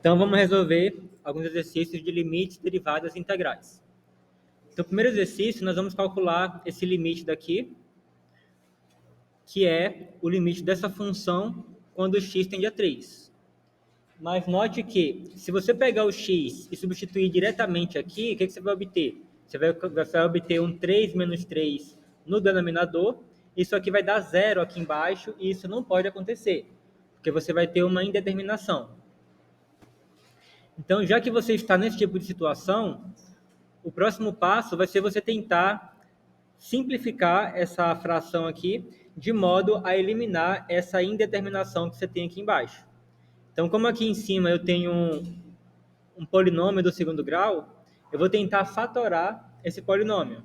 Então, vamos resolver alguns exercícios de limites, derivadas e integrais. Então, o primeiro exercício, nós vamos calcular esse limite daqui, que é o limite dessa função quando x tende a 3. Mas note que, se você pegar o x e substituir diretamente aqui, o que você vai obter? Você vai obter um 3 menos 3 no denominador, isso aqui vai dar zero aqui embaixo, e isso não pode acontecer, porque você vai ter uma indeterminação. Então, já que você está nesse tipo de situação, o próximo passo vai ser você tentar simplificar essa fração aqui, de modo a eliminar essa indeterminação que você tem aqui embaixo. Então, como aqui em cima eu tenho um polinômio do segundo grau, eu vou tentar fatorar esse polinômio.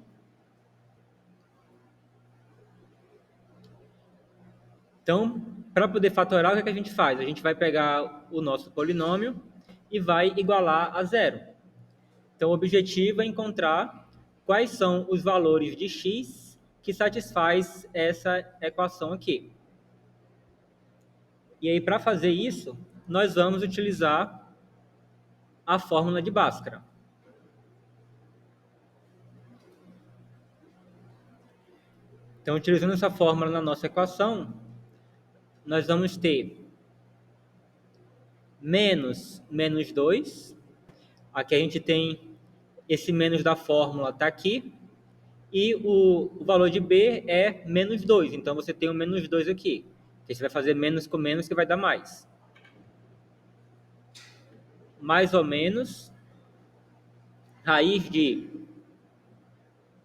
Então, para poder fatorar, o que a gente faz? A gente vai pegar o nosso polinômio e vai igualar a zero. Então, o objetivo é encontrar quais são os valores de x que satisfaz essa equação aqui. E aí, para fazer isso, nós vamos utilizar a fórmula de Bhaskara. Então, utilizando essa fórmula na nossa equação, nós vamos ter menos 2. Aqui a gente tem esse menos da fórmula, está aqui. E o valor de B é menos 2. Então, você tem o menos 2 aqui. Você vai fazer menos com menos, que vai dar mais. Mais ou menos raiz de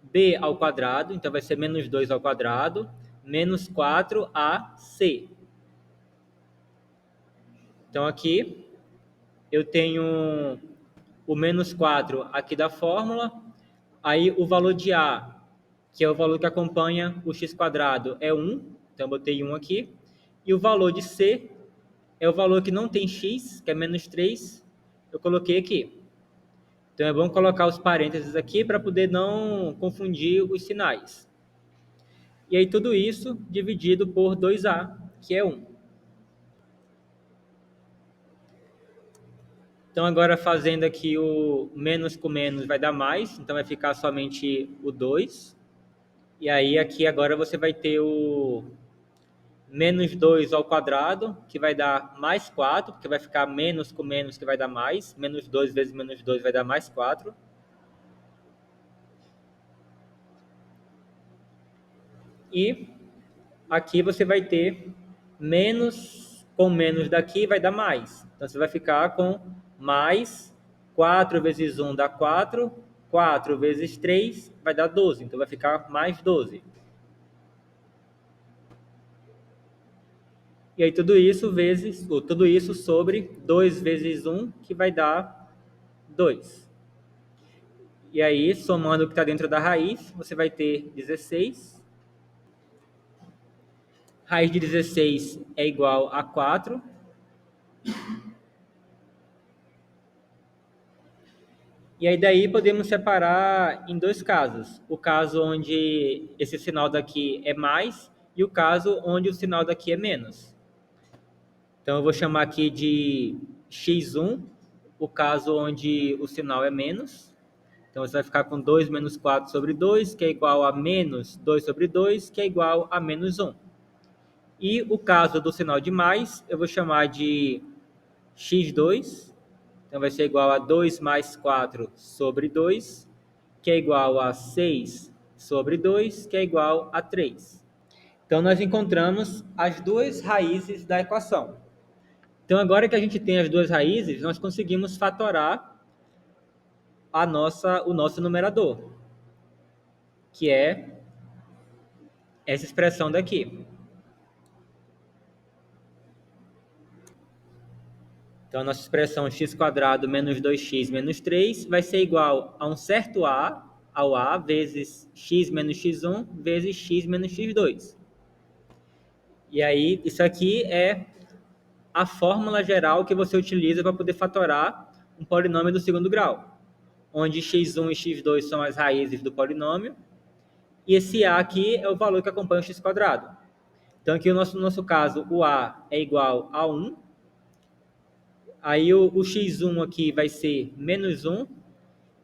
B ao quadrado. Então, vai ser menos 2 ao quadrado. Menos 4ac. Então, aqui eu tenho o menos 4 aqui da fórmula. Aí, o valor de A, que é o valor que acompanha o x², é 1. Então, eu botei 1 aqui. E o valor de C é o valor que não tem x, que é menos 3. Eu coloquei aqui. Então, é bom colocar os parênteses aqui para poder não confundir os sinais. E aí, tudo isso dividido por 2A, que é 1. Então, agora fazendo aqui o menos com menos vai dar mais. Então, vai ficar somente o 2. E aí, aqui agora você vai ter o menos 2 ao quadrado, que vai dar mais 4, porque vai ficar menos com menos, que vai dar mais. Menos 2 vezes menos 2 vai dar mais 4. E aqui você vai ter menos com menos daqui vai dar mais. Então, você vai ficar com mais 4 vezes 1 dá 4. 4 vezes 3 vai dar 12. Então, vai ficar mais 12. E aí, tudo isso sobre 2 vezes 1, que vai dar 2. E aí, somando o que está dentro da raiz, você vai ter 16. Raiz de 16 é igual a 4. E aí, daí, podemos separar em dois casos. O caso onde esse sinal daqui é mais e o caso onde o sinal daqui é menos. Então, eu vou chamar aqui de x1, o caso onde o sinal é menos. Então, você vai ficar com 2 menos 4 sobre 2, que é igual a menos 2 sobre 2, que é igual a menos 1. E o caso do sinal de mais, eu vou chamar de x2. Então, vai ser igual a 2 mais 4 sobre 2, que é igual a 6 sobre 2, que é igual a 3. Então, nós encontramos as duas raízes da equação. Então, agora que a gente tem as duas raízes, nós conseguimos fatorar o nosso numerador, que é essa expressão daqui. Então, a nossa expressão x² menos 2x menos 3 vai ser igual a um certo a, ao a, vezes x menos x1, vezes x menos x2. E aí, isso aqui é a fórmula geral que você utiliza para poder fatorar um polinômio do segundo grau, onde x1 e x2 são as raízes do polinômio, e esse a aqui é o valor que acompanha o x². Então, aqui no nosso caso, o a é igual a 1, Aí o x1 aqui vai ser menos 1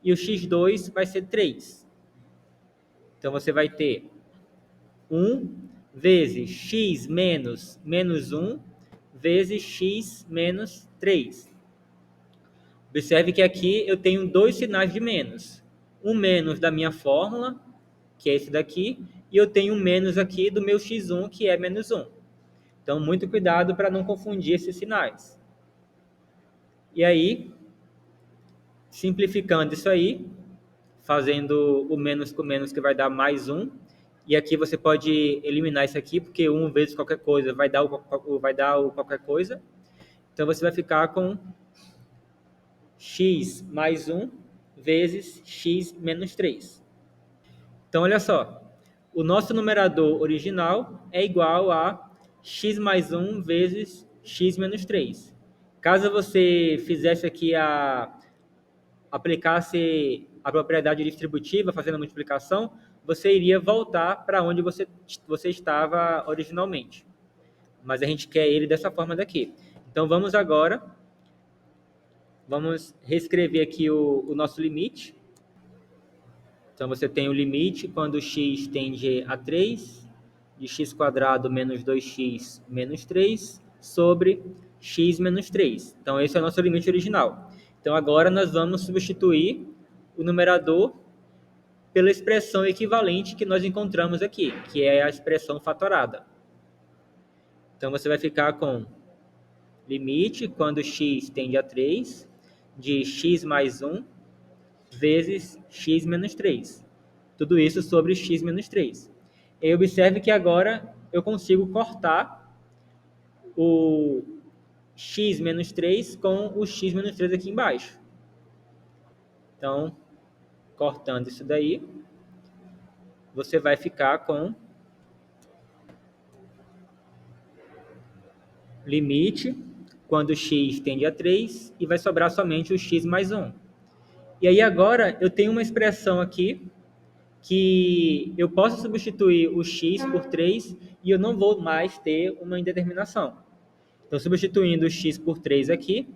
e o x2 vai ser 3. Então, você vai ter 1 vezes x menos menos 1 vezes x menos 3. Observe que aqui eu tenho dois sinais de menos. Um menos da minha fórmula, que é esse daqui, e eu tenho um menos aqui do meu x1, que é menos 1. Então, muito cuidado para não confundir esses sinais. E aí, simplificando isso aí, fazendo o menos com menos, que vai dar mais 1. E aqui você pode eliminar isso aqui, porque 1 vezes qualquer coisa vai dar o qualquer coisa. Então, você vai ficar com x mais 1 vezes x menos 3. Então, olha só. O nosso numerador original é igual a x mais 1 vezes x menos 3. Caso você fizesse aqui aplicasse a propriedade distributiva fazendo a multiplicação, você iria voltar para onde você estava originalmente. Mas a gente quer ele dessa forma daqui. Então, vamos reescrever aqui o nosso limite. Então, você tem o limite quando x tende a 3, de x² menos 2x menos 3, sobre x menos 3. Então, esse é o nosso limite original. Então, agora nós vamos substituir o numerador pela expressão equivalente que nós encontramos aqui, que é a expressão fatorada. Então, você vai ficar com limite quando x tende a 3, de x mais 1, vezes x menos 3. Tudo isso sobre x menos 3. E observe que agora eu consigo cortar o x menos 3 com o x menos 3 aqui embaixo. Então, cortando isso daí, você vai ficar com limite quando x tende a 3 e vai sobrar somente o x mais 1. E aí agora eu tenho uma expressão aqui que eu posso substituir o x por 3 e eu não vou mais ter uma indeterminação. Então, substituindo o x por 3 aqui,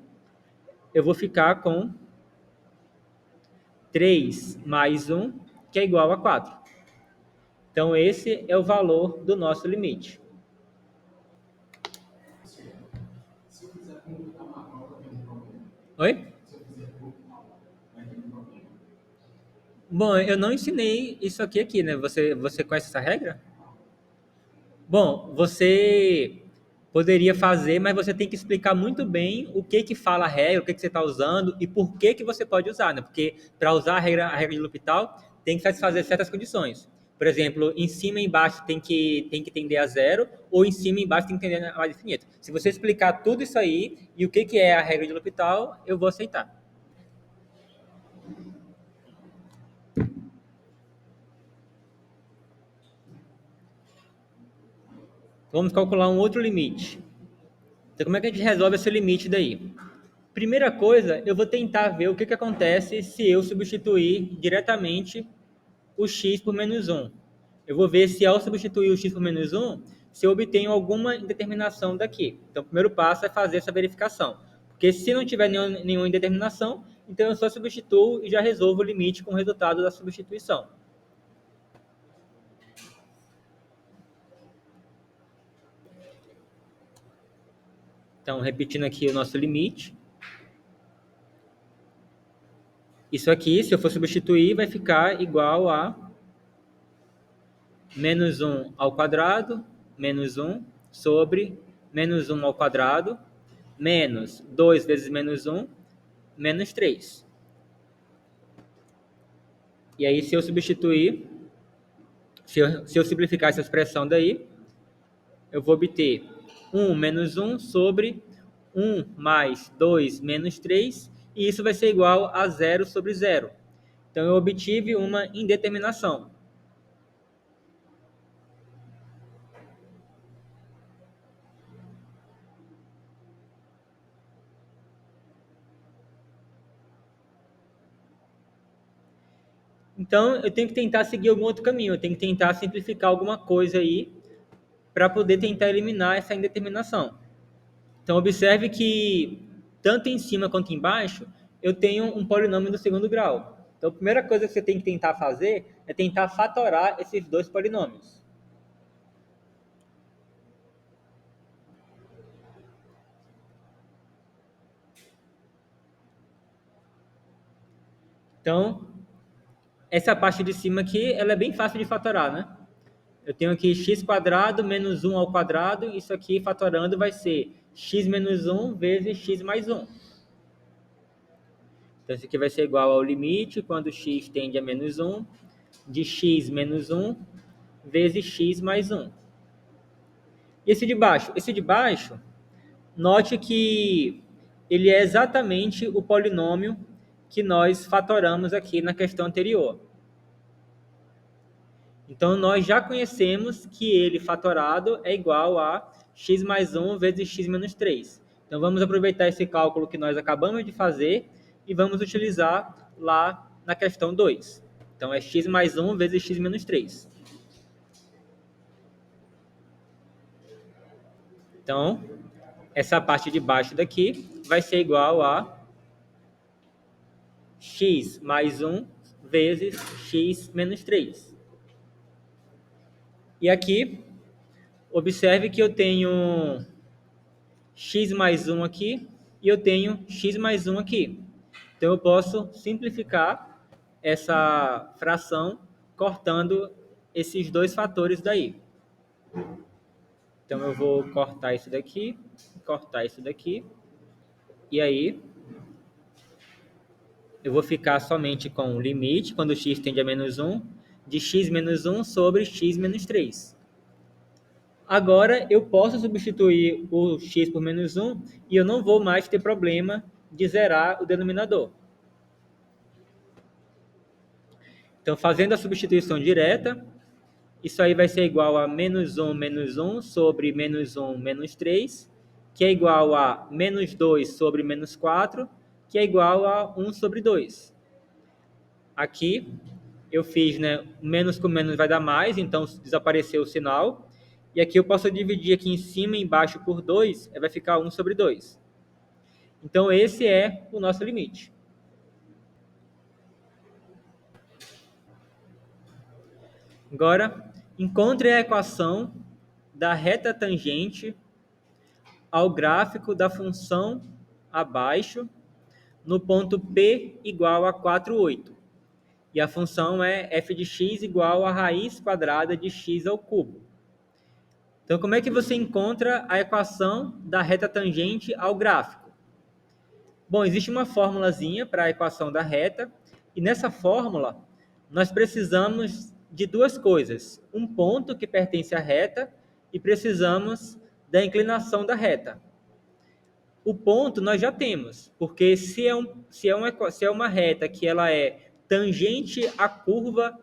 eu vou ficar com 3 mais 1, que é igual a 4. Então, esse é o valor do nosso limite. Oi? Bom, eu não ensinei isso aqui, né? Você conhece essa regra? Bom, você poderia fazer, mas você tem que explicar muito bem o que que fala a regra, o que que você está usando e por que que você pode usar, né? Porque para usar a regra de L'Hopital, tem que satisfazer certas condições. Por exemplo, em cima e embaixo tem que tender a zero, ou em cima e embaixo tem que tender a mais infinito. Se você explicar tudo isso aí e o que que é a regra de L'Hopital, eu vou aceitar. Vamos calcular um outro limite. Então, como é que a gente resolve esse limite daí? Primeira coisa, eu vou tentar ver o que que acontece se eu substituir diretamente o x por menos 1. Eu vou ver se ao substituir o x por menos 1, se eu obtenho alguma indeterminação daqui. Então, o primeiro passo é fazer essa verificação. Porque se não tiver nenhuma indeterminação, então eu só substituo e já resolvo o limite com o resultado da substituição. Então, repetindo aqui o nosso limite. Isso aqui, se eu for substituir, vai ficar igual a menos 1 ao quadrado, menos 1, sobre menos 1 ao quadrado, menos 2 vezes menos 1, menos 3. E aí, se eu substituir, se eu simplificar essa expressão daí, eu vou obter 1 menos 1 sobre 1 mais 2 menos 3, e isso vai ser igual a 0 sobre 0. Então, eu obtive uma indeterminação. Então, eu tenho que tentar seguir algum outro caminho, eu tenho que tentar simplificar alguma coisa aí para poder tentar eliminar essa indeterminação. Então, observe que tanto em cima quanto embaixo, eu tenho um polinômio do segundo grau. Então, a primeira coisa que você tem que tentar fazer é tentar fatorar esses dois polinômios. Então, essa parte de cima aqui, ela é bem fácil de fatorar, né? Eu tenho aqui x² menos 1 ao quadrado, isso aqui fatorando vai ser x menos 1 vezes x mais 1. Então, isso aqui vai ser igual ao limite, quando x tende a menos 1, de x menos 1 vezes x mais 1. E esse de baixo? Esse de baixo, note que ele é exatamente o polinômio que nós fatoramos aqui na questão anterior. Então, nós já conhecemos que ele fatorado é igual a x mais 1 vezes x menos 3. Então, vamos aproveitar esse cálculo que nós acabamos de fazer e vamos utilizar lá na questão 2. Então, é x mais 1 vezes x menos 3. Então, essa parte de baixo daqui vai ser igual a x mais 1 vezes x menos 3. E aqui, observe que eu tenho x mais 1 aqui e eu tenho x mais 1 aqui. Então, eu posso simplificar essa fração cortando esses dois fatores daí. Então, eu vou cortar isso daqui, cortar isso daqui. E aí, eu vou ficar somente com o limite, quando x tende a menos 1, de x menos 1 sobre x menos 3. Agora, eu posso substituir o x por menos 1 e eu não vou mais ter problema de zerar o denominador. Então, fazendo a substituição direta, isso aí vai ser igual a menos 1 sobre menos 1 menos 3, que é igual a menos 2 sobre menos 4, que é igual a 1 sobre 2. Aqui, eu fiz, né, menos com menos vai dar mais, então desapareceu o sinal. E aqui eu posso dividir aqui em cima e embaixo por 2, vai ficar 1 sobre 2. Então, esse é o nosso limite. Agora, encontre a equação da reta tangente ao gráfico da função abaixo no ponto P igual a 4,8. E a função é f de x igual a raiz quadrada de x ao cubo. Então, como é que você encontra a equação da reta tangente ao gráfico? Bom, existe uma formulazinha para a equação da reta, e nessa fórmula nós precisamos de duas coisas: um ponto que pertence à reta e precisamos da inclinação da reta. O ponto nós já temos, porque se é uma reta que ela é tangente à curva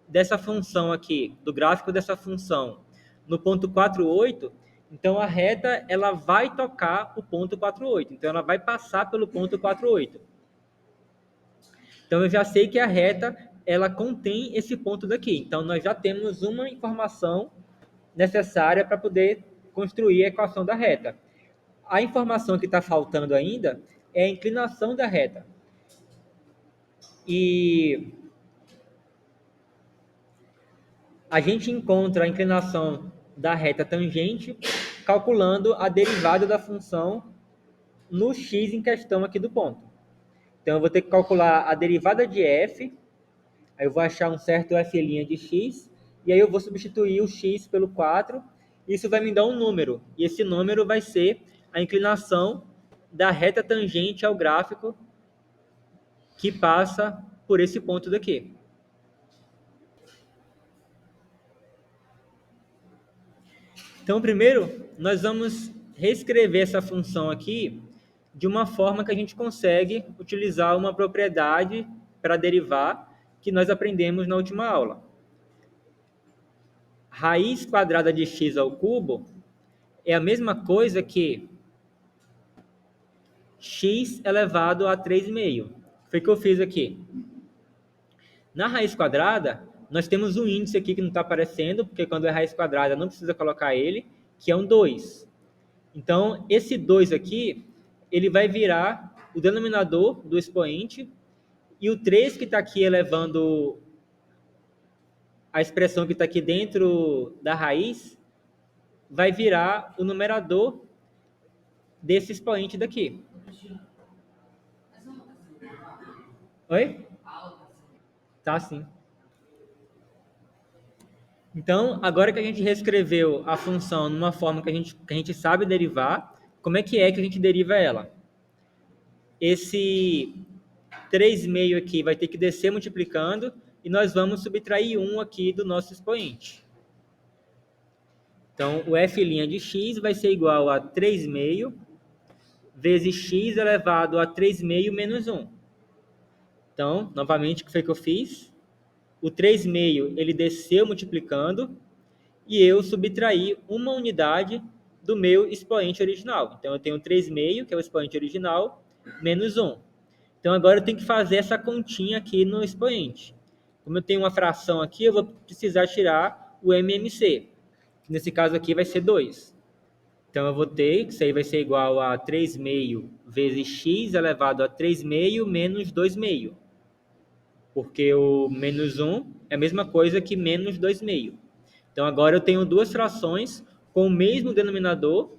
dessa função aqui, do gráfico dessa função, no ponto 4,8, então a reta ela vai tocar o ponto 4,8. Então ela vai passar pelo ponto 4,8. Então eu já sei que a reta ela contém esse ponto daqui. Então nós já temos uma informação necessária para poder construir a equação da reta. A informação que está faltando ainda é a inclinação da reta. E a gente encontra a inclinação da reta tangente calculando a derivada da função no x em questão aqui do ponto. Então, eu vou ter que calcular a derivada de f, aí eu vou achar um certo f' de x, e aí eu vou substituir o x pelo 4, isso vai me dar um número, e esse número vai ser a inclinação da reta tangente ao gráfico que passa por esse ponto daqui. Então, primeiro, nós vamos reescrever essa função aqui de uma forma que a gente consegue utilizar uma propriedade para derivar que nós aprendemos na última aula. Raiz quadrada de x ao cubo é a mesma coisa que x elevado a 3,5. Foi o que eu fiz aqui. Na raiz quadrada, nós temos um índice aqui que não está aparecendo, porque quando é raiz quadrada não precisa colocar ele, que é um 2. Então, esse 2 aqui ele vai virar o denominador do expoente, e o 3 que está aqui elevando a expressão que está aqui dentro da raiz vai virar o numerador desse expoente daqui. Oi? Tá, sim. Então, agora que a gente reescreveu a função numa forma que a gente sabe derivar, como é que a gente deriva ela? Esse 3,5 aqui vai ter que descer multiplicando e nós vamos subtrair 1 aqui do nosso expoente. Então, o f' de x vai ser igual a 3,5 vezes x elevado a 3,5 menos 1. Então, novamente, o que foi que eu fiz? O 3,5 ele desceu multiplicando e eu subtraí uma unidade do meu expoente original. Então, eu tenho 3,5, que é o expoente original, menos 1. Então, agora eu tenho que fazer essa continha aqui no expoente. Como eu tenho uma fração aqui, eu vou precisar tirar o MMC. Nesse caso aqui vai ser 2. Então, eu vou ter, que isso aí vai ser igual a 3,5 vezes x elevado a 3,5 menos 2,5. Porque o menos 1 é a mesma coisa que menos 2,5. Então, agora eu tenho duas frações com o mesmo denominador,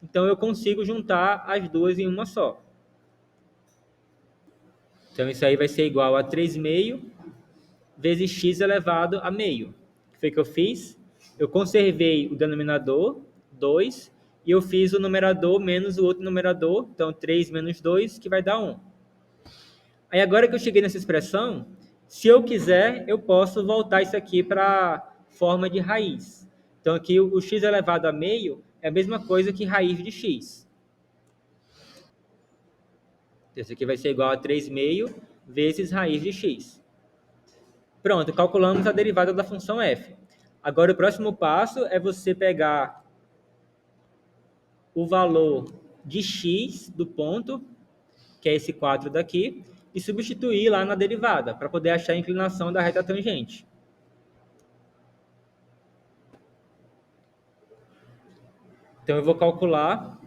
então eu consigo juntar as duas em uma só. Então, isso aí vai ser igual a 3,5 vezes x elevado a meio. O que foi que eu fiz? Eu conservei o denominador, 2, e eu fiz o numerador menos o outro numerador, então 3 menos 2, que vai dar 1. Aí agora que eu cheguei nessa expressão, se eu quiser, eu posso voltar isso aqui para forma de raiz. Então aqui o x elevado a meio é a mesma coisa que raiz de x. Esse aqui vai ser igual a 3,5 vezes raiz de x. Pronto, calculamos a derivada da função f. Agora o próximo passo é você pegar o valor de x do ponto, que é esse 4 daqui, e substituir lá na derivada, para poder achar a inclinação da reta tangente. Então, eu vou calcular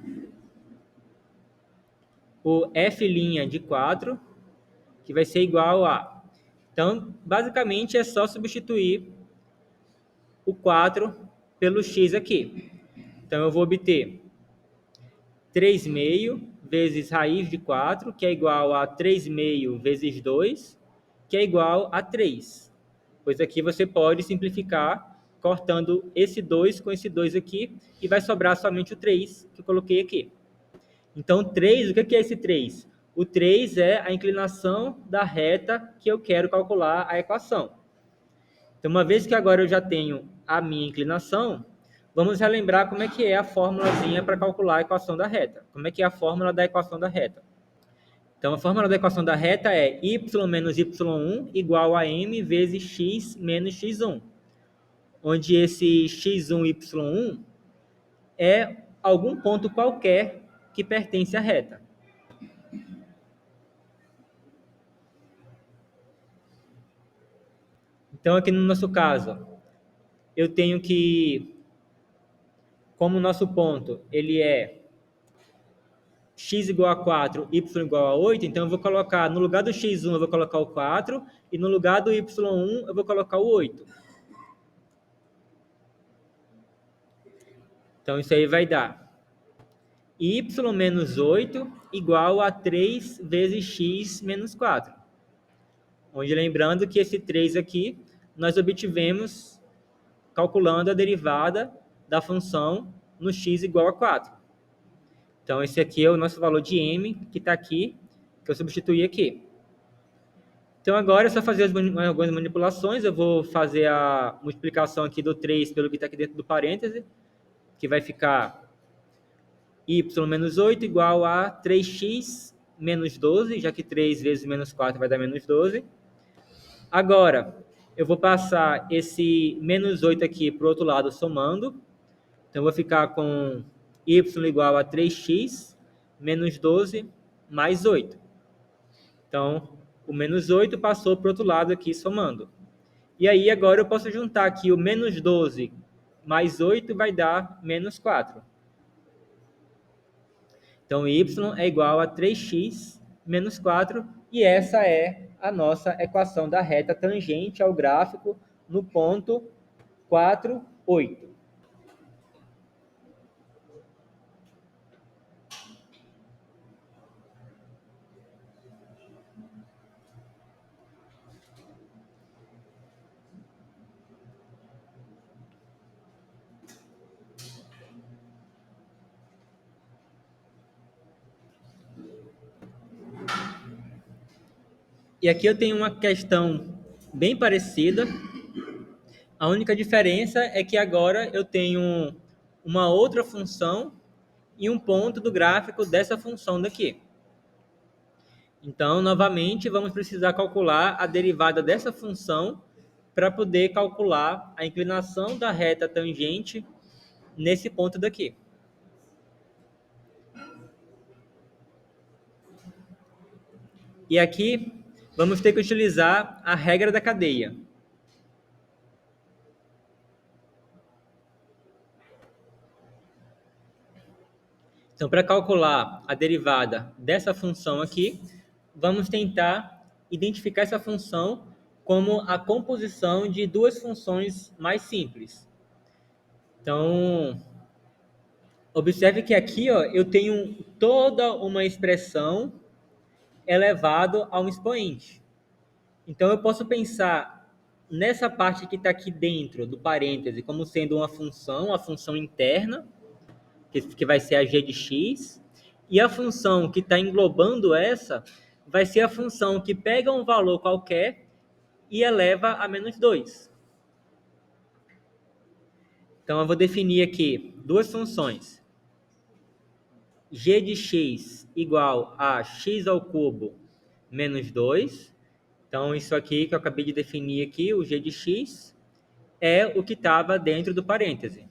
o f' de 4, que vai ser igual a... Então, basicamente, é só substituir o 4 pelo x aqui. Então, eu vou obter 3,5 vezes raiz de 4, que é igual a 3,5 vezes 2, que é igual a 3. Pois aqui você pode simplificar cortando esse 2 com esse 2 aqui, e vai sobrar somente o 3 que eu coloquei aqui. Então, 3, o que é esse 3? O 3 é a inclinação da reta que eu quero calcular a equação. Então, uma vez que agora eu já tenho a minha inclinação, vamos relembrar como é que é a fórmulazinha para calcular a equação da reta. Como é que é a fórmula da equação da reta? Então, a fórmula da equação da reta é y menos y1 igual a m vezes x menos x1, onde esse x1 e y1 é algum ponto qualquer que pertence à reta. Então, aqui no nosso caso, eu tenho que, como o nosso ponto ele é x igual a 4, y igual a 8, então eu vou colocar, no lugar do x1 eu vou colocar o 4, e no lugar do y1 eu vou colocar o 8. Então, isso aí vai dar y menos 8 igual a 3 vezes x menos 4. Onde, lembrando que esse 3 aqui, nós obtivemos calculando a derivada da função no x igual a 4. Então, esse aqui é o nosso valor de m, que está aqui, que eu substituí aqui. Então, agora é só fazer algumas manipulações. Eu vou fazer a multiplicação aqui do 3 pelo que está aqui dentro do parêntese, que vai ficar y menos 8 igual a 3x menos 12, já que 3 vezes menos 4 vai dar menos 12. Agora, eu vou passar esse menos 8 aqui para o outro lado somando. Então, eu vou ficar com y igual a 3x menos 12 mais 8. Então, o menos 8 passou para o outro lado aqui somando. E aí, agora eu posso juntar aqui o menos 12 mais 8 vai dar menos 4. Então, y é igual a 3x menos 4, e essa é a nossa equação da reta tangente ao gráfico no ponto 4, 8. E aqui eu tenho uma questão bem parecida. A única diferença é que agora eu tenho uma outra função e um ponto do gráfico dessa função daqui. Então, novamente, vamos precisar calcular a derivada dessa função para poder calcular a inclinação da reta tangente nesse ponto daqui. E aqui vamos ter que utilizar a regra da cadeia. Então, para calcular a derivada dessa função aqui, vamos tentar identificar essa função como a composição de duas funções mais simples. Então, observe que aqui ó, eu tenho toda uma expressão elevado a um expoente. Então, eu posso pensar nessa parte que está aqui dentro do parêntese como sendo uma função, a função interna, que vai ser a g de x, e a função que está englobando essa vai ser a função que pega um valor qualquer e eleva a menos 2. Então, eu vou definir aqui duas funções. G de x igual a x ao cubo menos 2. Então, isso aqui que eu acabei de definir aqui, o g de x, é o que estava dentro do parêntese.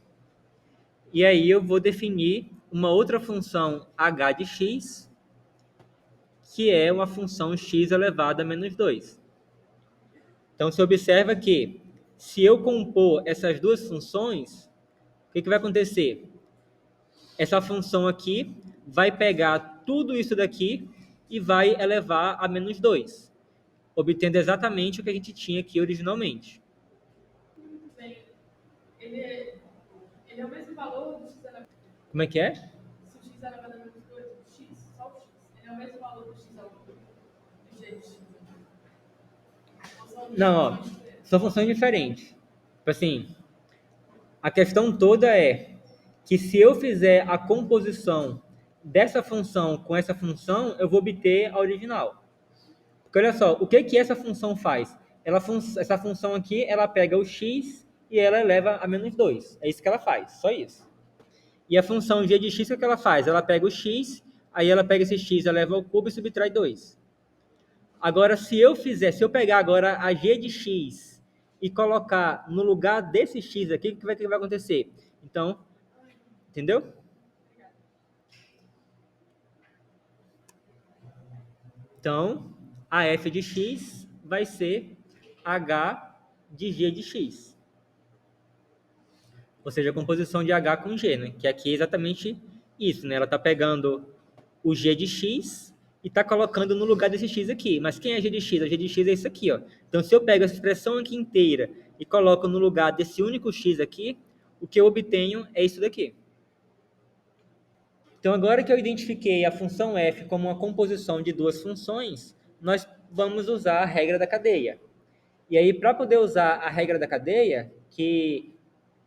E aí eu vou definir uma outra função h de x, que é uma função x elevado a menos 2. Então, você observa que, se eu compor essas duas funções, o que vai acontecer? Essa função aqui vai pegar tudo isso daqui e vai elevar a menos 2, obtendo exatamente o que a gente tinha aqui originalmente. Bem, ele é o mesmo valor do x elevado. Como é que é? Se o x elevado a menos 2, o x, só o x, ele é o mesmo valor do x ao cubo, do g de x. Não, ó, são funções diferentes. Tipo assim, a questão toda é que se eu fizer a composição dessa função com essa função, eu vou obter a original. Porque olha só, o que que essa função faz? Essa função aqui, ela pega o x e ela eleva a menos 2. É isso que ela faz, só isso. E a função g de x, o que ela faz? Ela pega o x, aí ela pega esse x, eleva ao cubo e subtrai 2. Agora, se eu pegar agora a g de x e colocar no lugar desse x aqui, o que vai acontecer? Então, entendeu? Então, a f de x vai ser h de g de x. Ou seja, a composição de h com g, né? Que aqui é exatamente isso, né? Ela está pegando o g de x e está colocando no lugar desse x aqui. Mas quem é g de x? A g de x é isso aqui, ó. Então, se eu pego essa expressão aqui inteira e coloco no lugar desse único x aqui, o que eu obtenho é isso daqui. Então, agora que eu identifiquei a função f como uma composição de duas funções, nós vamos usar a regra da cadeia. E aí, para poder usar a regra da cadeia, que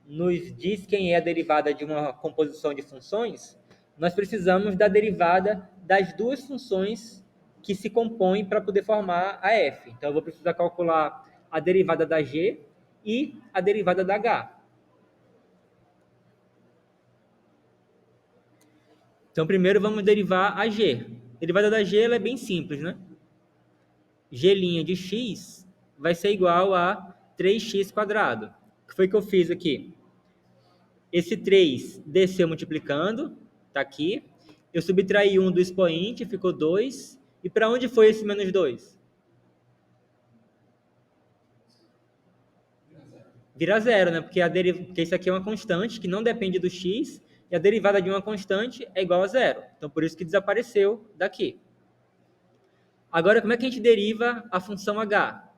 nos diz quem é a derivada de uma composição de funções, nós precisamos da derivada das duas funções que se compõem para poder formar a f. Então, eu vou precisar calcular a derivada da g e a derivada da h. Então, primeiro vamos derivar a g. A derivada da g ela é bem simples, né? G' de x vai ser igual a 3x quadrado. O que foi que eu fiz aqui? Esse 3 desceu multiplicando, tá aqui. Eu subtraí 1 do expoente, ficou 2. E para onde foi esse menos 2? Vira zero, né? Porque isso aqui é uma constante que não depende do x, e a derivada de uma constante é igual a zero. Então, por isso que desapareceu daqui. Agora, como é que a gente deriva a função h?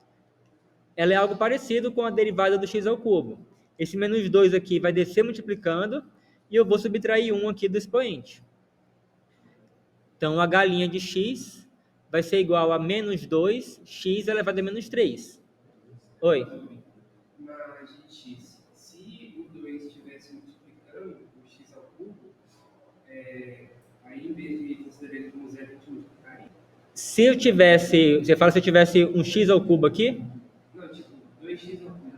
Ela é algo parecido com a derivada do x ao cubo. Esse menos 2 aqui vai descer multiplicando e eu vou subtrair 1 aqui do expoente. Então, h' de x vai ser igual a menos 2x elevado a menos 3. Oi? Mas de x, se o 2 estivesse multiplicando o x ao cubo, aí em vez de considerar ele como zero, a gente multiplicaria? Se eu tivesse, você fala se eu tivesse um x ao cubo aqui? Não, tipo, 2x ao cubo.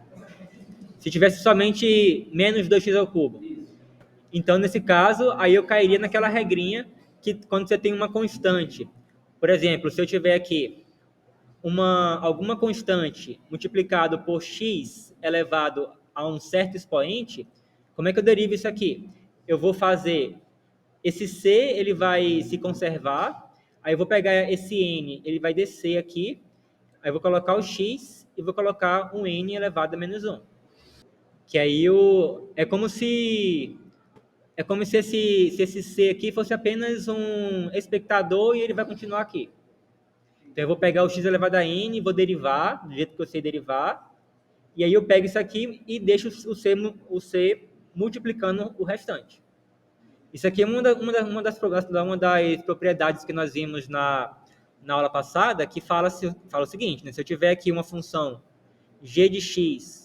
Se tivesse somente menos 2x ao cubo. Isso. Então, nesse caso, aí eu cairia naquela regrinha que quando você tem uma constante, por exemplo, se eu tiver aqui alguma constante multiplicado por x elevado a um certo expoente, como é que eu derivo isso aqui? Eu vou fazer esse c, ele vai se conservar, aí eu vou pegar esse n, ele vai descer aqui, aí eu vou colocar o x e vou colocar um n elevado a menos 1. Que aí é como se esse C aqui fosse apenas um espectador e ele vai continuar aqui. Então, eu vou pegar o x elevado a n, vou derivar, do jeito que eu sei derivar, e aí eu pego isso aqui e deixo o C multiplicando o restante. Isso aqui é uma das propriedades que nós vimos na aula passada, que fala o seguinte, né? Se eu tiver aqui uma função g de x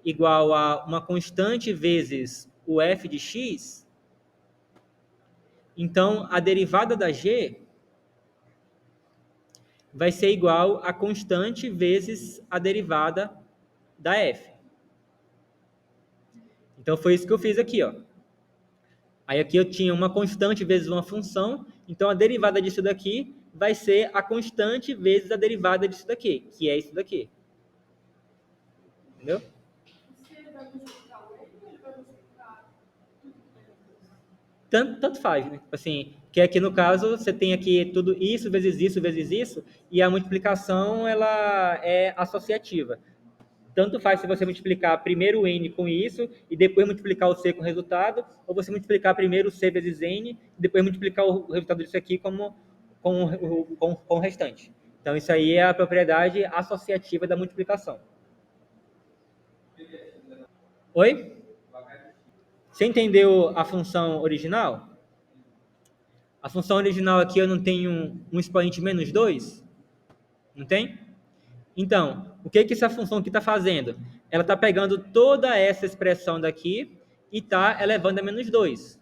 igual a uma constante vezes o f de x, então a derivada da g vai ser igual a constante vezes a derivada da f. Então foi isso que eu fiz aqui, ó. Aí aqui eu tinha uma constante vezes uma função, então a derivada disso daqui vai ser a constante vezes a derivada disso daqui, que é isso daqui. Entendeu? Você vai multiplicar o N ou ele vai multiplicar tudo que Tanto faz, né? Assim, que aqui no caso você tem aqui tudo isso vezes isso, e a multiplicação ela é associativa. Tanto faz se você multiplicar primeiro o n com isso e depois multiplicar o c com o resultado, ou você multiplicar primeiro o c vezes n e depois multiplicar o resultado disso aqui com o restante. Então, isso aí é a propriedade associativa da multiplicação. Oi? Você entendeu a função original? A função original aqui eu não tenho um expoente menos 2? Não tem? Então, o que essa função aqui está fazendo? Ela está pegando toda essa expressão daqui e está elevando a menos 2.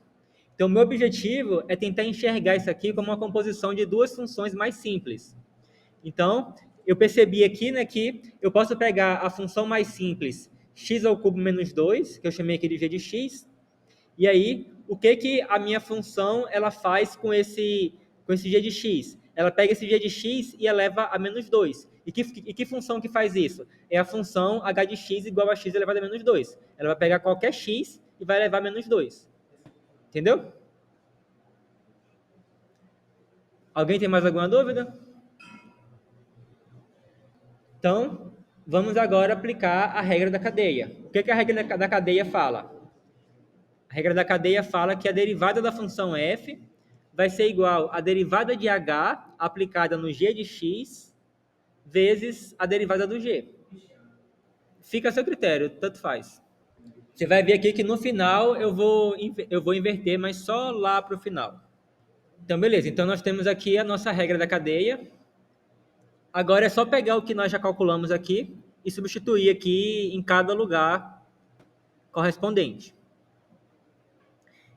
Então, o meu objetivo é tentar enxergar isso aqui como uma composição de duas funções mais simples. Então, eu percebi aqui, né, que eu posso pegar a função mais simples, x ao cubo menos 2, que eu chamei aqui de g de x, e aí, o que a minha função ela faz com esse g de x? Ela pega esse g de x e eleva a menos 2. E que função que faz isso? É a função h de x igual a x elevado a menos 2. Ela vai pegar qualquer x e vai elevar a menos 2. Entendeu? Alguém tem mais alguma dúvida? Então, vamos agora aplicar a regra da cadeia. O que a regra da cadeia fala? A regra da cadeia fala que a derivada da função f vai ser igual à derivada de h aplicada no g de x vezes a derivada do g. Fica a seu critério, tanto faz. Você vai ver aqui que no final eu vou inverter, mas só lá para o final. Então, beleza. Então, nós temos aqui a nossa regra da cadeia. Agora é só pegar o que nós já calculamos aqui e substituir aqui em cada lugar correspondente.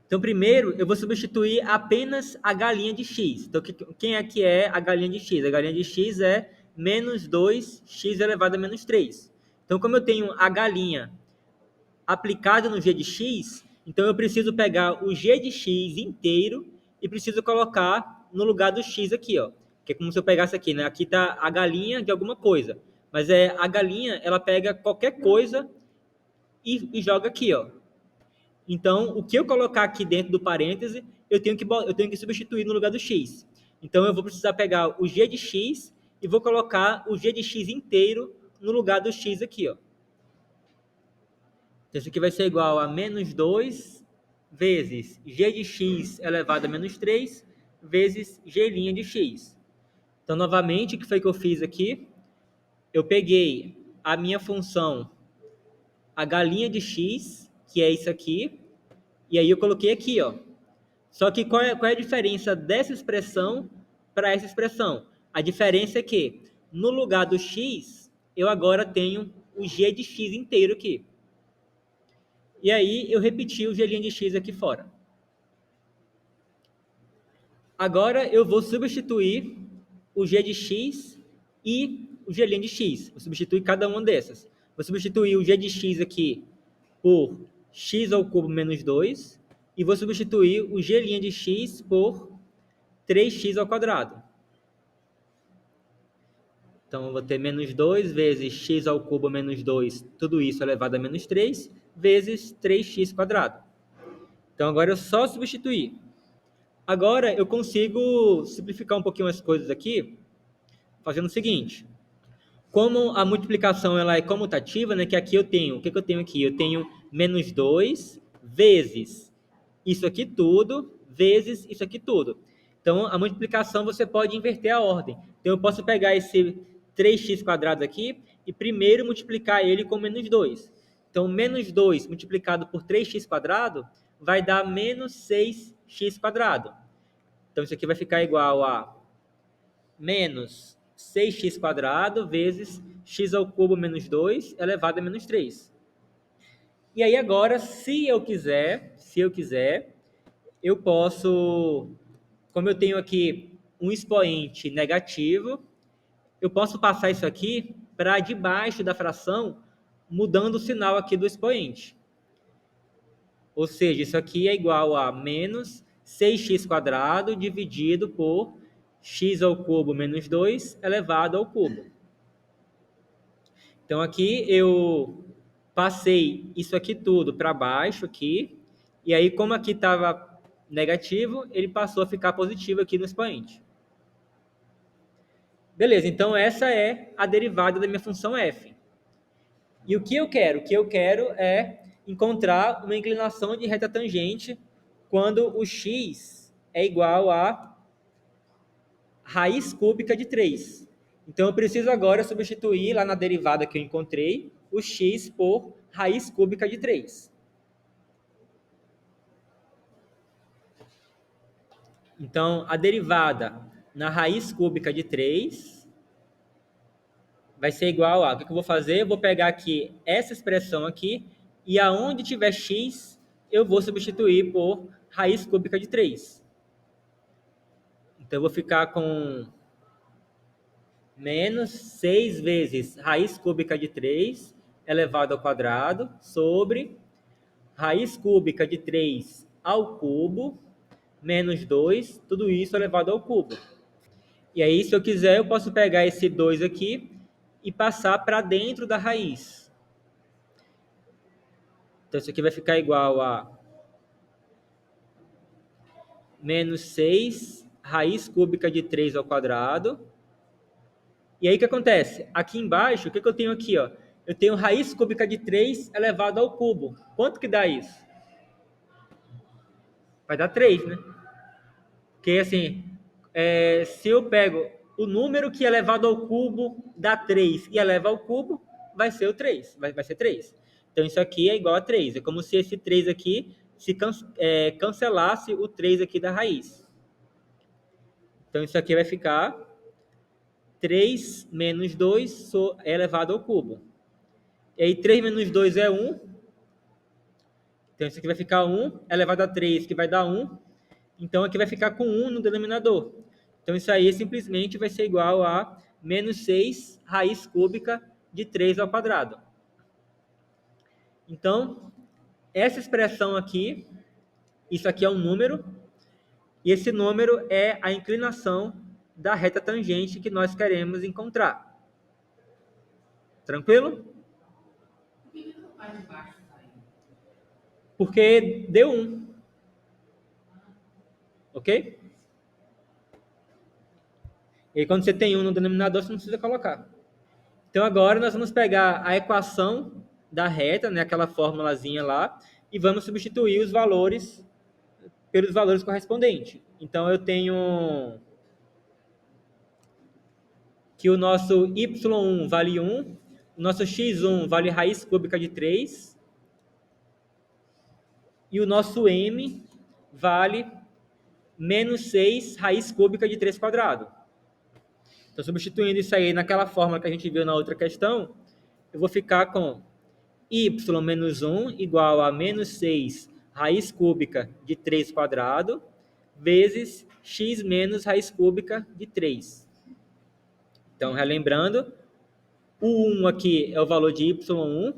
Então, primeiro, eu vou substituir apenas a galinha de x. Então, quem é que é a galinha de x? A galinha de x é menos 2x elevado a menos 3. Então, como eu tenho a galinha aplicada no g de x, então eu preciso pegar o g de x inteiro e preciso colocar no lugar do x aqui, ó. Que é como se eu pegasse aqui, né? Aqui está a galinha de alguma coisa. Mas a galinha, ela pega qualquer coisa e joga aqui, ó. Então, o que eu colocar aqui dentro do parêntese, eu tenho que substituir no lugar do x. Então, eu vou precisar pegar o g de x e vou colocar o g de x inteiro no lugar do x aqui, ó. Então, isso aqui vai ser igual a menos 2 vezes g de x elevado a menos 3 vezes g' de x. Então, novamente, o que foi que eu fiz aqui? Eu peguei a minha função, a galinha de x, que é isso aqui, e aí eu coloquei aqui, ó. Só que qual é a diferença dessa expressão para essa expressão? A diferença é que, no lugar do x, eu agora tenho o g de x inteiro aqui. E aí eu repeti o g' de x aqui fora. Agora eu vou substituir o g de x e o g' de x. Vou substituir cada uma dessas. Vou substituir o g de x aqui por x ao cubo menos 2 e vou substituir o g' de x por 3x ao quadrado. Então, eu vou ter menos 2 vezes x ao cubo menos 2, tudo isso elevado a menos 3, vezes 3x quadrado. Então, agora eu só substituir. Agora, eu consigo simplificar um pouquinho as coisas aqui, fazendo o seguinte. Como a multiplicação ela é comutativa, né, que aqui eu tenho, o que eu tenho aqui? Eu tenho menos 2 vezes isso aqui tudo, vezes isso aqui tudo. Então, a multiplicação você pode inverter a ordem. Então, eu posso pegar esse 3x quadrado aqui e primeiro multiplicar ele com menos 2. Então, menos 2 multiplicado por 3x quadrado vai dar menos 6x quadrado. Então, isso aqui vai ficar igual a menos 6x quadrado vezes x ao cubo menos 2 elevado a menos 3. E aí agora, se eu quiser, eu posso, como eu tenho aqui um expoente negativo, eu posso passar isso aqui para debaixo da fração, mudando o sinal aqui do expoente. Ou seja, isso aqui é igual a menos 6x quadrado dividido por x ao cubo menos 2 elevado ao cubo. Então, aqui eu passei isso aqui tudo para baixo aqui, e aí como aqui estava negativo, ele passou a ficar positivo aqui no expoente. Beleza, então essa é a derivada da minha função f. E o que eu quero? O que eu quero é encontrar uma inclinação de reta tangente quando o x é igual a raiz cúbica de 3. Então, eu preciso agora substituir lá na derivada que eu encontrei o x por raiz cúbica de 3. Então, a derivada na raiz cúbica de 3 vai ser igual a... O que eu vou fazer? Eu vou pegar aqui essa expressão aqui e aonde tiver x, eu vou substituir por raiz cúbica de 3. Então, eu vou ficar com menos 6 vezes raiz cúbica de 3 elevado ao quadrado sobre raiz cúbica de 3 ao cubo menos 2, tudo isso elevado ao cubo. E aí, se eu quiser, eu posso pegar esse 2 aqui e passar para dentro da raiz. Então, isso aqui vai ficar igual a menos 6 raiz cúbica de 3 ao quadrado. E aí, o que acontece? Aqui embaixo, o que eu tenho aqui? Ó? Eu tenho raiz cúbica de 3 elevado ao cubo. Quanto que dá isso? Vai dar 3, né? Porque, assim, se eu pego o número que é elevado ao cubo dá 3 e eleva ao cubo, vai ser o 3. Vai ser 3. Então, isso aqui é igual a 3. É como se esse 3 aqui se cancelasse o 3 aqui da raiz. Então, isso aqui vai ficar 3 menos 2 elevado ao cubo. E aí, 3 menos 2 é 1. Então, isso aqui vai ficar 1 elevado a 3, que vai dar 1. Então, aqui vai ficar com 1 no denominador. Então, isso aí simplesmente vai ser igual a menos 6 raiz cúbica de 3 ao quadrado. Então, essa expressão aqui, isso aqui é um número, e esse número é a inclinação da reta tangente que nós queremos encontrar. Tranquilo? Por que não faz de baixo aí? Porque deu 1. Ok? E aí, quando você tem 1 no denominador, você não precisa colocar. Então, agora nós vamos pegar a equação da reta, né, aquela formulazinha lá, e vamos substituir os valores pelos valores correspondentes. Então, eu tenho que o nosso y1 vale 1, o nosso x1 vale raiz cúbica de 3, e o nosso m vale menos 6 raiz cúbica de 3 quadrado. Então, substituindo isso aí naquela fórmula que a gente viu na outra questão, eu vou ficar com y menos 1 igual a menos 6 raiz cúbica de 3 quadrado vezes x menos raiz cúbica de 3. Então, relembrando, o 1 aqui é o valor de y1,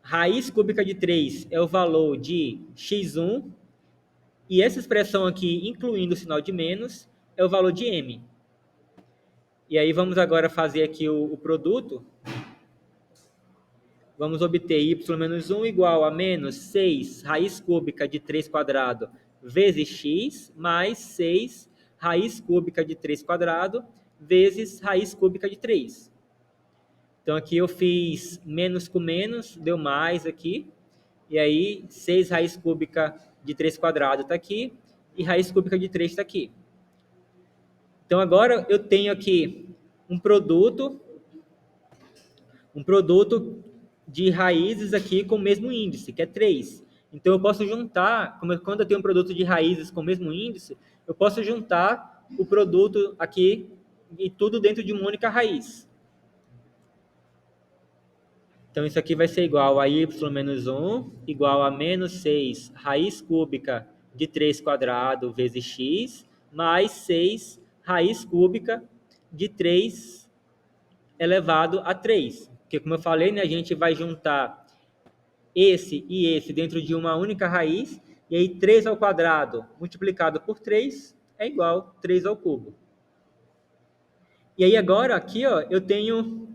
raiz cúbica de 3 é o valor de x1, e essa expressão aqui, incluindo o sinal de menos, é o valor de m. E aí vamos agora fazer aqui o produto. Vamos obter y menos 1 igual a menos 6 raiz cúbica de 3 quadrado vezes x, mais 6 raiz cúbica de 3 quadrado vezes raiz cúbica de 3. Então, aqui eu fiz menos com menos, deu mais aqui. E aí, 6 raiz cúbica de 3 quadrado está aqui, e raiz cúbica de 3 está aqui. Então, agora eu tenho aqui um produto de raízes aqui com o mesmo índice, que é 3. Então, eu posso juntar, quando eu tenho um produto de raízes com o mesmo índice, eu posso juntar o produto aqui e tudo dentro de uma única raiz. Então, isso aqui vai ser igual a y menos 1 igual a menos 6 raiz cúbica de 3 quadrado vezes x, mais 6 raiz cúbica de 3 elevado a 3. Porque, como eu falei, né, a gente vai juntar esse e esse dentro de uma única raiz, e aí 3 ao quadrado multiplicado por 3 é igual a 3 ao cubo. E aí agora, aqui, ó, eu tenho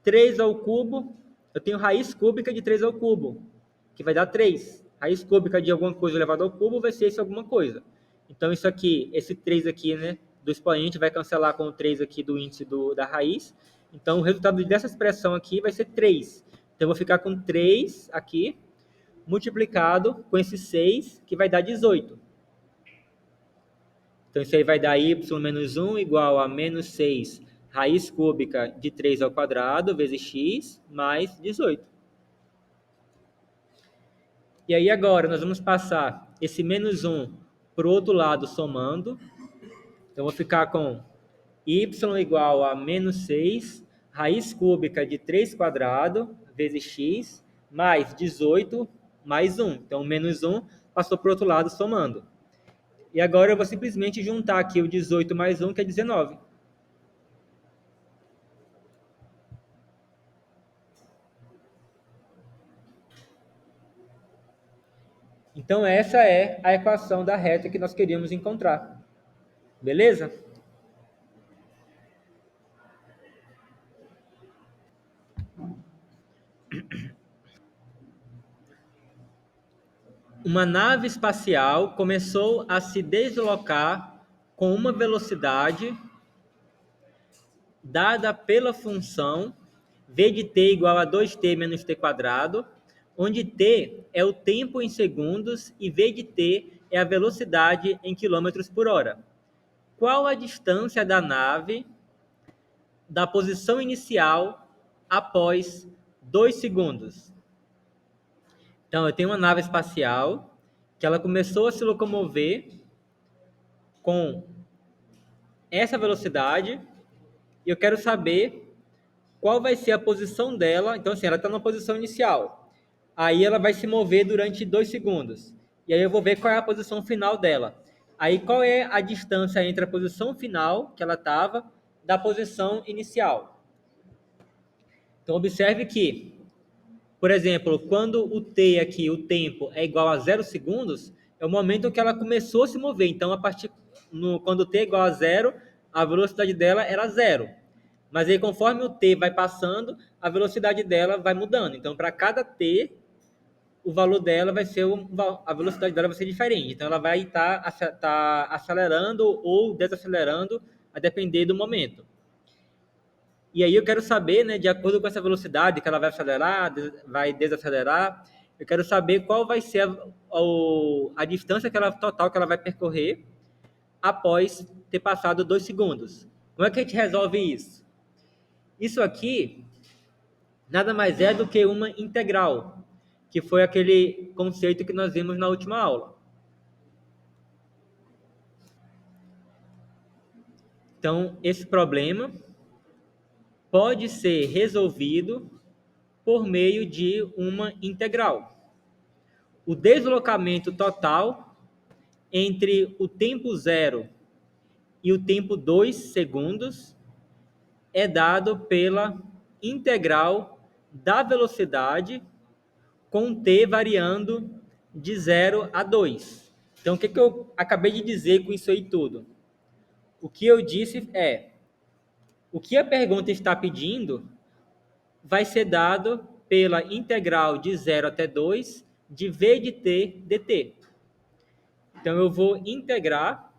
3 ao cubo, eu tenho raiz cúbica de 3 ao cubo, que vai dar 3. Raiz cúbica de alguma coisa elevado ao cubo vai ser esse alguma coisa. Então, isso aqui, esse 3 aqui, né, do expoente vai cancelar com o 3 aqui do índice da raiz. Então, o resultado dessa expressão aqui vai ser 3. Então, eu vou ficar com 3 aqui, multiplicado com esse 6, que vai dar 18. Então, isso aí vai dar y menos 1 igual a menos 6 raiz cúbica de 3 ao quadrado vezes x mais 18. E aí agora nós vamos passar esse menos 1 para o outro lado somando. Então, eu vou ficar com y igual a menos 6 raiz cúbica de 3 quadrado vezes x mais 18 mais 1. Então, menos 1 passou para o outro lado somando. E agora eu vou simplesmente juntar aqui o 18 mais 1, que é 19. Então, essa é a equação da reta que nós queríamos encontrar. Beleza? Uma nave espacial começou a se deslocar com uma velocidade dada pela função v de t igual a 2t menos t quadrado, onde t é o tempo em segundos e v de t é a velocidade em quilômetros por hora. Qual a distância da nave da posição inicial após 2 segundos? Então, eu tenho uma nave espacial que ela começou a se locomover com essa velocidade e eu quero saber qual vai ser a posição dela. Então, assim, ela está na posição inicial. Aí ela vai se mover durante 2 segundos. E aí eu vou ver qual é a posição final dela. Aí qual é a distância entre a posição final que ela estava da posição inicial. Então, observe que, por exemplo, quando o t aqui, o tempo, é igual a 0 segundos, é o momento que ela começou a se mover. Então, quando o t é igual a 0, a velocidade dela era 0. Mas aí, conforme o t vai passando, a velocidade dela vai mudando. Então, para cada t, o valor dela vai ser, a velocidade dela vai ser diferente. Então, ela vai estar acelerando ou desacelerando, a depender do momento. E aí eu quero saber, né, de acordo com essa velocidade que ela vai acelerar, vai desacelerar, Eu quero saber qual vai ser a distância total que ela vai percorrer após ter passado 2 segundos. Como é que a gente resolve isso? Isso aqui nada mais é do que uma integral, que foi aquele conceito que nós vimos na última aula. Então, esse problema pode ser resolvido por meio de uma integral. O deslocamento total entre o tempo 0 e o tempo 2 segundos é dado pela integral da velocidade com t variando de 0 a 2. Então, o que eu acabei de dizer com isso aí tudo? O que eu disse é, o que a pergunta está pedindo vai ser dado pela integral de 0 até 2 de v de t dt. Então, eu vou integrar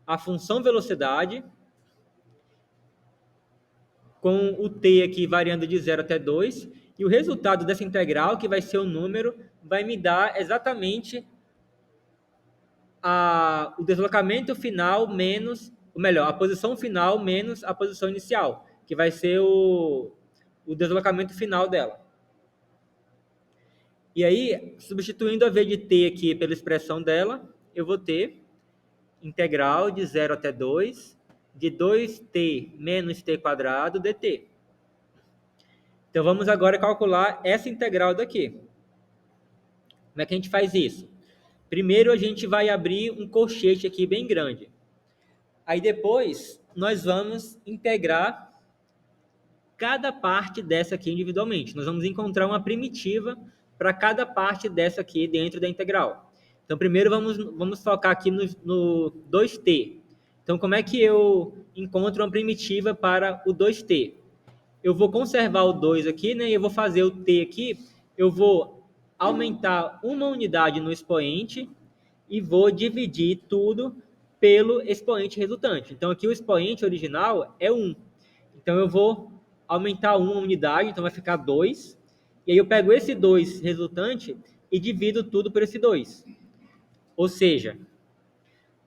a função velocidade com o t aqui variando de 0 até 2, e o resultado dessa integral, que vai ser o número, vai me dar exatamente o deslocamento final menos, ou melhor, a posição final menos a posição inicial, que vai ser o deslocamento final dela. E aí, substituindo a v de t aqui pela expressão dela, eu vou ter integral de 0 até 2 de 2t menos t quadrado dt. Então, vamos agora calcular essa integral daqui. Como é que a gente faz isso? Primeiro, a gente vai abrir um colchete aqui bem grande. Aí, depois, nós vamos integrar cada parte dessa aqui individualmente. Nós vamos encontrar uma primitiva para cada parte dessa aqui dentro da integral. Então, primeiro, vamos focar aqui no 2t. Então, como é que eu encontro uma primitiva para o 2t? Eu vou conservar o 2 aqui, né? E eu vou fazer o t aqui. Eu vou aumentar uma unidade no expoente e vou dividir tudo pelo expoente resultante. Então, aqui o expoente original é 1. Então, eu vou aumentar uma unidade, então vai ficar 2. E aí eu pego esse 2 resultante e divido tudo por esse 2. Ou seja,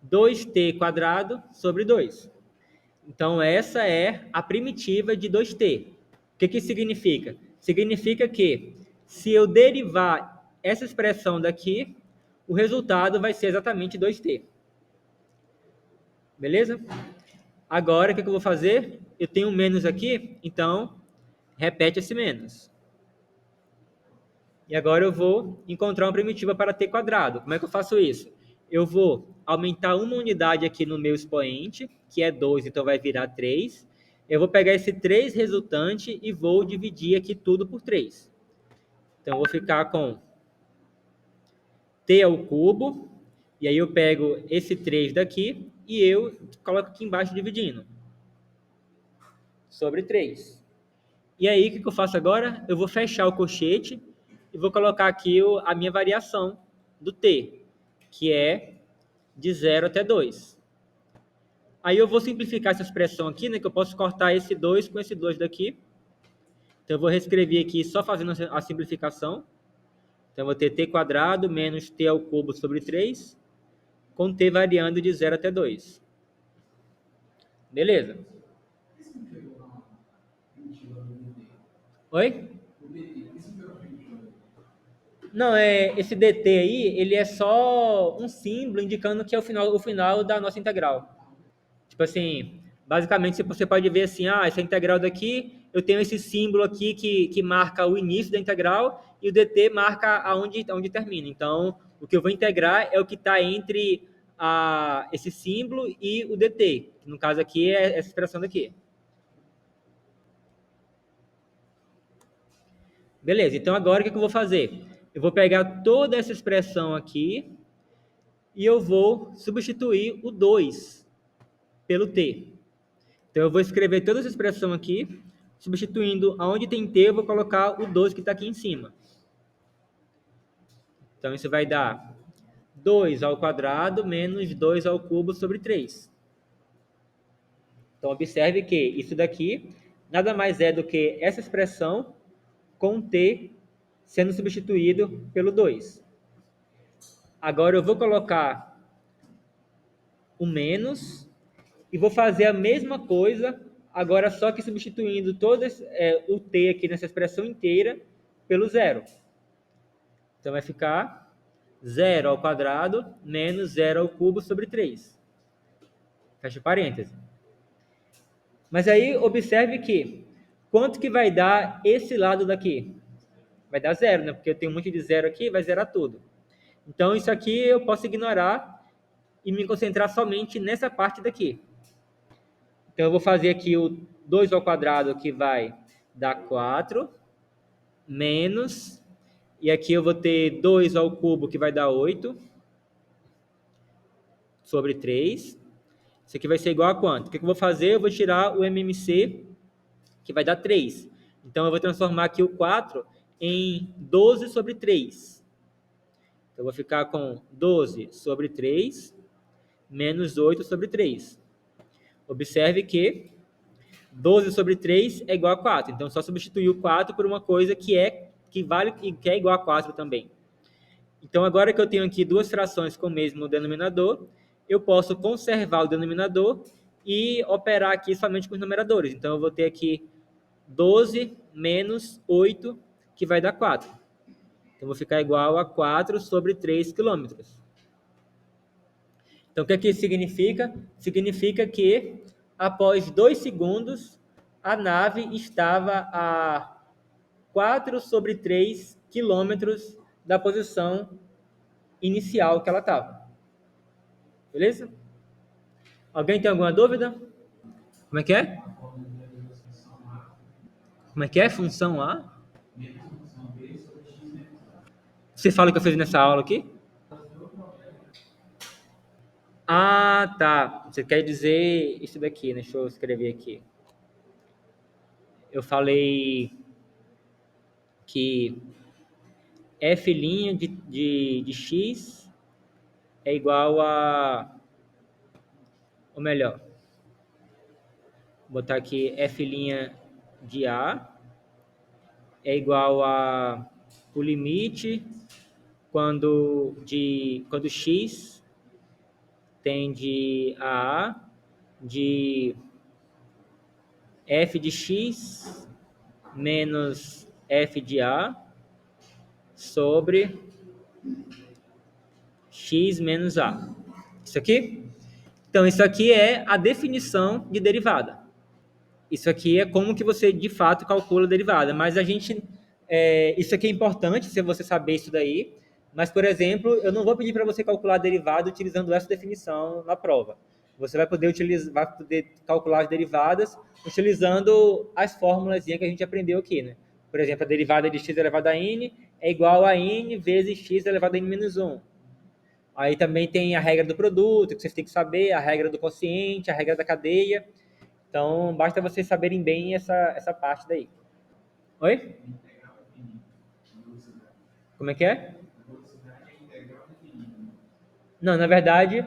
2t quadrado sobre 2. Então, essa é a primitiva de 2t. O que isso significa? Significa que, se eu derivar essa expressão daqui, o resultado vai ser exatamente 2t. Beleza? Agora, o que eu vou fazer? Eu tenho um menos aqui, então, repete esse menos. E agora eu vou encontrar uma primitiva para t quadrado. Como é que eu faço isso? Eu vou aumentar uma unidade aqui no meu expoente, que é 2, então vai virar 3. Eu vou pegar esse 3 resultante e vou dividir aqui tudo por 3. Então, eu vou ficar com t ao cubo, e aí eu pego esse 3 daqui e eu coloco aqui embaixo dividindo. Sobre 3. E aí, o que eu faço agora? Eu vou fechar o colchete e vou colocar aqui a minha variação do t, que é de 0 até 2. Aí eu vou simplificar essa expressão aqui, né, que eu posso cortar esse 2 com esse 2 daqui. Então, eu vou reescrever aqui só fazendo a simplificação. Então, eu vou ter t quadrado menos t ao cubo sobre 3, com t variando de 0 até 2. Beleza? Oi? Não, esse dt aí, ele é só um símbolo indicando que é o final da nossa integral. Tipo assim, basicamente você pode ver assim, essa integral daqui, eu tenho esse símbolo aqui que marca o início da integral e o dt marca aonde termina. Então, o que eu vou integrar é o que está entre esse símbolo e o dt, que no caso aqui é essa expressão daqui. Beleza, então agora o que eu vou fazer? Eu vou pegar toda essa expressão aqui e eu vou substituir o 2 pelo t. Então, eu vou escrever toda essa expressão aqui, substituindo aonde tem t, eu vou colocar o 2 que está aqui em cima. Então, isso vai dar 2 ao quadrado menos 2 ao cubo sobre 3. Então, observe que isso daqui nada mais é do que essa expressão com t sendo substituído pelo 2. Agora eu vou colocar o menos e vou fazer a mesma coisa, agora só que substituindo todo o t aqui nessa expressão inteira pelo 0. Então vai ficar 0 ao quadrado menos 0 ao cubo sobre 3. Fecha parênteses. Mas aí observe que quanto que vai dar esse lado daqui? Vai dar 0, né? Porque eu tenho um monte de 0 aqui, vai zerar tudo. Então isso aqui eu posso ignorar e me concentrar somente nessa parte daqui. Então eu vou fazer aqui o 2 ao quadrado, que vai dar 4, menos, e aqui eu vou ter 2 ao cubo, que vai dar 8, sobre 3. Isso aqui vai ser igual a quanto? O que eu vou fazer? Eu vou tirar o MMC, que vai dar 3. Então eu vou transformar aqui o 4 em 12 sobre 3. Então eu vou ficar com 12 sobre 3, menos 8 sobre 3. Observe que 12 sobre 3 é igual a 4. Então, só substituir o 4 por uma coisa que é igual a 4 também. Então, agora que eu tenho aqui duas frações com o mesmo denominador, eu posso conservar o denominador e operar aqui somente com os numeradores. Então, eu vou ter aqui 12 menos 8, que vai dar 4. Então, vou ficar igual a 4 sobre 3 quilômetros. Então, o que aqui significa? Significa que, após 2 segundos, a nave estava a 4 sobre 3 quilômetros da posição inicial que ela estava. Beleza? Alguém tem alguma dúvida? Como é que é? Como é que é? Função A? Você fala que eu fiz nessa aula aqui? Ah, tá. Você quer dizer isso daqui, né? Deixa eu escrever aqui. Eu falei que f' de x é igual a... Ou melhor, vou botar aqui f' de a é igual a o limite quando x tende a de f de x menos f de a sobre x menos a. Isso aqui? Então, isso aqui é a definição de derivada. Isso aqui é como que você, de fato, calcula a derivada. Mas a gente... isso aqui é importante, se você saber isso daí. Mas, por exemplo, eu não vou pedir para você calcular a derivada utilizando essa definição na prova. Você vai poder calcular as derivadas utilizando as fórmulas que a gente aprendeu aqui, né? Por exemplo, a derivada de x elevado a n é igual a n vezes x elevado a n menos 1. Aí também tem a regra do produto, que vocês têm que saber, a regra do quociente, a regra da cadeia. Então, basta vocês saberem bem essa parte daí. Oi? Como é que é? Não, na verdade,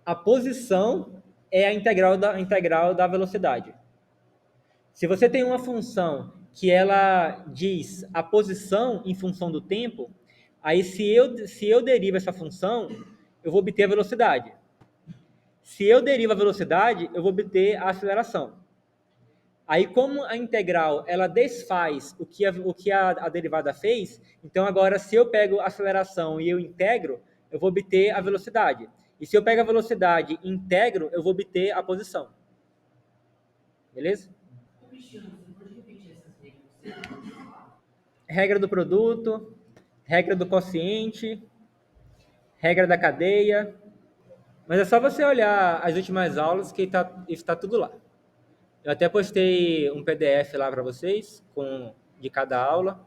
a posição é a integral da velocidade. Se você tem uma função que ela diz a posição em função do tempo, aí se eu derivo essa função, eu vou obter a velocidade. Se eu derivo a velocidade, eu vou obter a aceleração. Aí, como a integral ela desfaz o que a derivada fez, então agora se eu pego a aceleração e eu integro, eu vou obter a velocidade. E se eu pego a velocidade e integro, eu vou obter a posição. Beleza? Regra do produto, regra do quociente, regra da cadeia. Mas é só você olhar as últimas aulas que está tudo lá. Eu até postei um PDF lá para vocês, de cada aula.